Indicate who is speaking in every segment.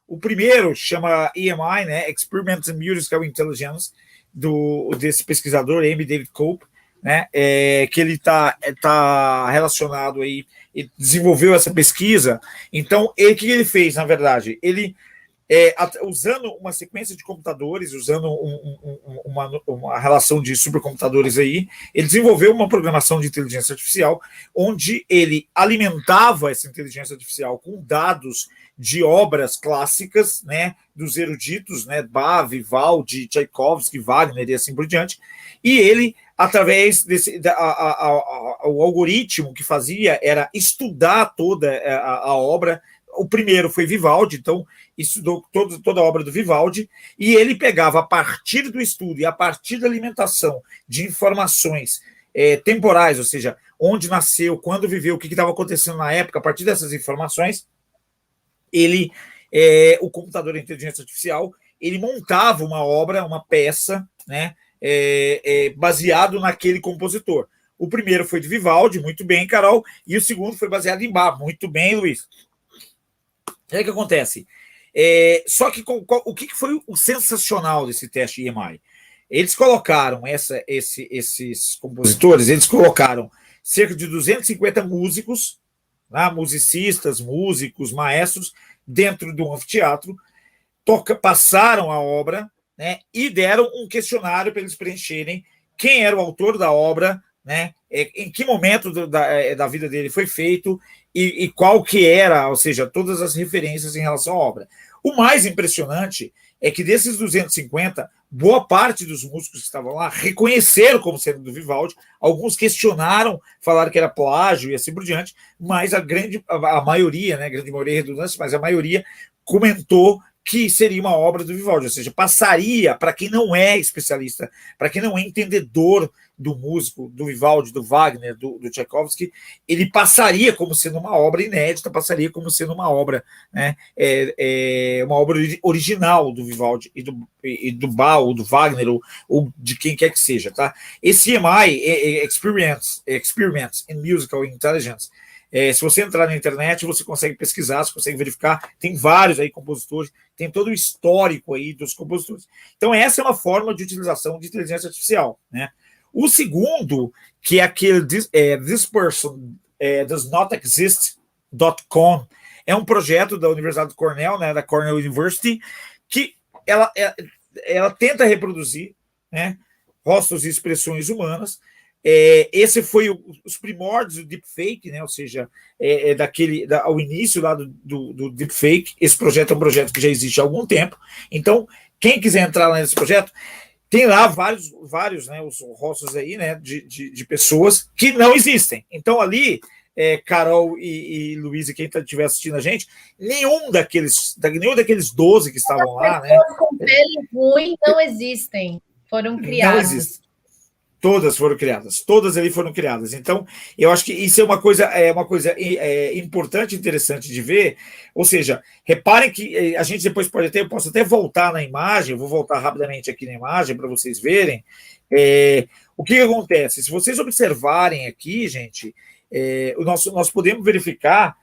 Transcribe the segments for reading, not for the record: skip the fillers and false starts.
Speaker 1: O primeiro chama EMI, né, Experiments in Musical Intelligence, desse pesquisador, M. David Cope, né, que ele tá relacionado aí, ele desenvolveu essa pesquisa. Então, o que ele fez, na verdade? Ele, usando uma sequência de computadores, usando uma relação de supercomputadores aí, ele desenvolveu uma programação de inteligência artificial, onde ele alimentava essa inteligência artificial com dados de obras clássicas, né, dos eruditos, né, Bach, Vivaldi, Tchaikovsky, Wagner e assim por diante, e ele, através desse, o algoritmo que fazia era estudar toda a obra. O primeiro foi Vivaldi, então estudou toda a obra do Vivaldi, e ele pegava, a partir do estudo e a partir da alimentação de informações temporais, ou seja, onde nasceu, quando viveu, o que estava acontecendo na época, a partir dessas informações, ele, o computador de inteligência artificial, ele montava uma obra, uma peça, né, baseado naquele compositor. O primeiro foi de Vivaldi, muito bem, Carol, e o segundo foi baseado em Bach, muito bem, Luiz. O que acontece? Só que o que foi o sensacional desse teste EMI? Eles colocaram esses compositores, eles colocaram cerca de 250 músicos, né, musicistas, músicos, maestros, dentro de um anfiteatro, passaram a obra, né, e deram um questionário para eles preencherem quem era o autor da obra, né, em que momento da vida dele foi feito e qual que era, ou seja, todas as referências em relação à obra. O mais impressionante é que desses 250, boa parte dos músicos que estavam lá reconheceram como sendo do Vivaldi, alguns questionaram, falaram que era plágio e assim por diante, mas a maioria, né, a grande maioria é redundância, mas a maioria comentou que seria uma obra do Vivaldi, ou seja, passaria, para quem não é especialista, para quem não é entendedor do músico, do Vivaldi, do Wagner, do Tchaikovsky, ele passaria como sendo uma obra inédita, passaria como sendo uma obra, né, uma obra original do Vivaldi e do Bach, ou do Wagner, ou de quem quer que seja. Tá? Esse EMI, Experiments in Musical Intelligence, se você entrar na internet, você consegue pesquisar, você consegue verificar, tem vários aí compositores, tem todo o histórico aí dos compositores. Então, essa é uma forma de utilização de inteligência artificial, né? O segundo, que é aquele This Person Does Not Exist.com, é um projeto da Universidade de Cornell, né, da Cornell University, que ela tenta reproduzir, né, rostos e expressões humanas. Esse foi os primórdios do deepfake, né? Ou seja, ao início lá do deepfake. Esse projeto é um projeto que já existe há algum tempo. Então, quem quiser entrar lá nesse projeto, tem lá vários, né, os rostos aí, né, de pessoas que não existem. Então, ali, Carol e Luiz, e quem estiver assistindo a gente, nenhum daqueles 12 que estavam lá, né?
Speaker 2: Com pele ruim não existem, foram criados.
Speaker 1: Não existem. Todas foram criadas, todas ali foram criadas. Então, eu acho que isso é uma coisa importante, interessante de ver. Ou seja, reparem que a gente depois eu posso até voltar na imagem, vou voltar rapidamente aqui na imagem para vocês verem. O que acontece? Se vocês observarem aqui, gente, nós podemos verificar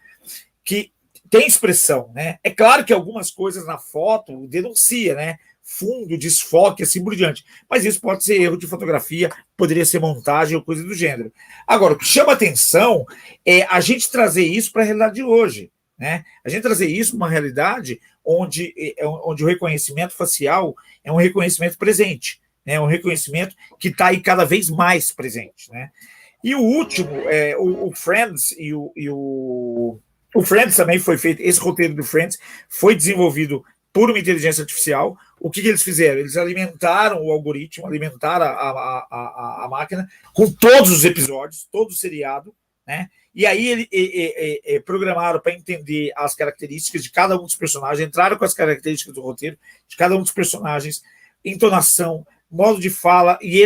Speaker 1: que tem expressão, né? É claro que algumas coisas na foto denuncia, né? Fundo, desfoque, assim por diante. Mas isso pode ser erro de fotografia, poderia ser montagem ou coisa do gênero. Agora, o que chama atenção é a gente trazer isso para a realidade de hoje, né? A gente trazer isso para uma realidade onde o reconhecimento facial é um reconhecimento presente, né? Um reconhecimento que está aí cada vez mais presente, né? E o último, o Friends o Friends também foi feito, esse roteiro do Friends foi desenvolvido por uma inteligência artificial. O que eles fizeram? Eles alimentaram o algoritmo, alimentaram a máquina com todos os episódios, todo o seriado, né? E aí programaram para entender as características de cada um dos personagens, entraram com as características do roteiro de cada um dos personagens, entonação, modo de fala, e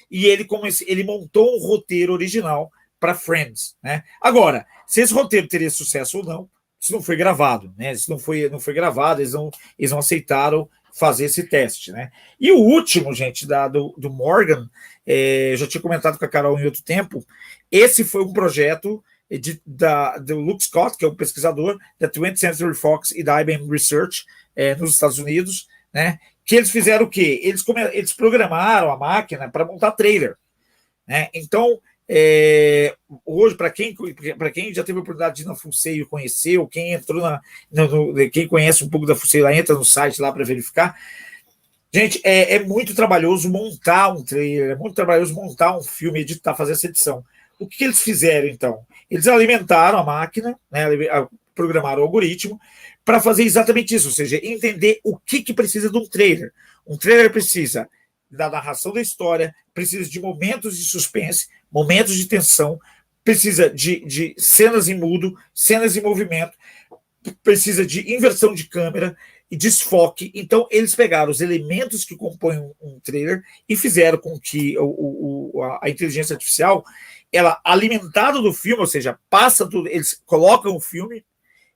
Speaker 1: ele montou um roteiro original para Friends, né? Agora, se esse roteiro teria sucesso ou não, isso não foi gravado, né? Isso não foi gravado, eles não aceitaram fazer esse teste, né? E o último, gente, do Morgan, já tinha comentado com a Carol em outro tempo, esse foi um projeto do Luke Scott, que é um pesquisador da 20th Century Fox e da IBM Research nos Estados Unidos, né? Que eles fizeram o quê? Eles programaram a máquina para montar trailer, né? Então, hoje, para quem já teve a oportunidade de ir na Fuseio conhecer, ou quem entrou quem conhece um pouco da Fuseio, lá entra no site lá para verificar. Gente, é muito trabalhoso montar um trailer, é muito trabalhoso montar um filme, editar, fazer essa edição. O que eles fizeram, então? Eles alimentaram a máquina, né, programaram o algoritmo para fazer exatamente isso, ou seja, entender o que precisa de um trailer. Um trailer precisa da narração da história, precisa de momentos de suspense, momentos de tensão, precisa de cenas em mudo, cenas em movimento, precisa de inversão de câmera e desfoque. Então, eles pegaram os elementos que compõem um trailer e fizeram com que a inteligência artificial, ela alimentada do filme, ou seja, passa tudo, eles colocam o filme,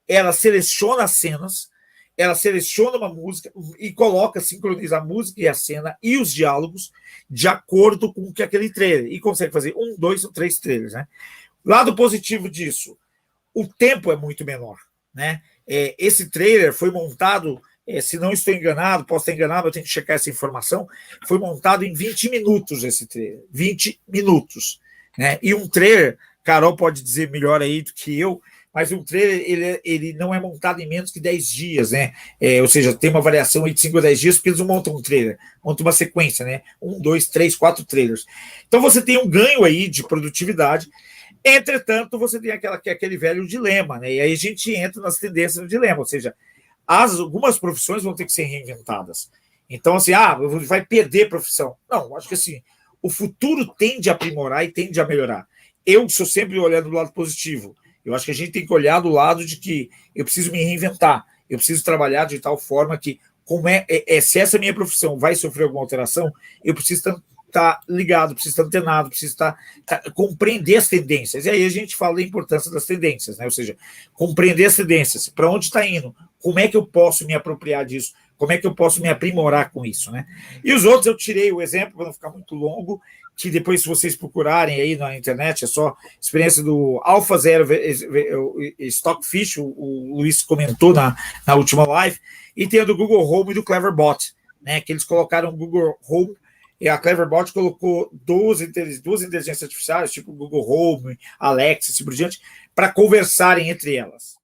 Speaker 1: ela seleciona as cenas, ela seleciona uma música e coloca, sincroniza a música e a cena e os diálogos de acordo com que aquele trailer, e consegue fazer 1, 2 ou 3 trailers, né? Lado positivo disso, o tempo é muito menor, né? Esse trailer foi montado, se não estou enganado, posso estar enganado, eu tenho que checar essa informação, foi montado em 20 minutos esse trailer, 20 minutos, né? E um trailer, Carol pode dizer melhor aí do que eu, mas um trailer ele não é montado em menos que 10 dias, né? Ou seja, tem uma variação aí de 5 a 10 dias, porque eles não montam um trailer, montam uma sequência, né? 1, 2, 3, 4 trailers. Então você tem um ganho aí de produtividade. Entretanto, você tem aquele velho dilema, né? E aí a gente entra nas tendências do dilema, ou seja, algumas profissões vão ter que ser reinventadas. Então, assim, vai perder profissão. Não, acho que assim, o futuro tende a aprimorar e tende a melhorar. Eu sou sempre olhando do lado positivo. Eu acho que a gente tem que olhar do lado de que eu preciso me reinventar, eu preciso trabalhar de tal forma que, se essa minha profissão vai sofrer alguma alteração, eu preciso estar ligado, preciso estar antenado, preciso compreender as tendências. E aí a gente fala da importância das tendências, né? Ou seja, compreender as tendências, para onde está indo, como é que eu posso me apropriar disso, como é que eu posso me aprimorar com isso, né? E os outros eu tirei o exemplo, para não ficar muito longo, que depois, se vocês procurarem aí na internet, é só experiência do AlphaZero Stockfish, o Luiz comentou na última live, e tem a do Google Home e do Cleverbot, né? Que eles colocaram o Google Home. E a Cleverbot colocou duas inteligências artificiais, tipo Google Home, Alexa, assim por diante, para conversarem entre elas.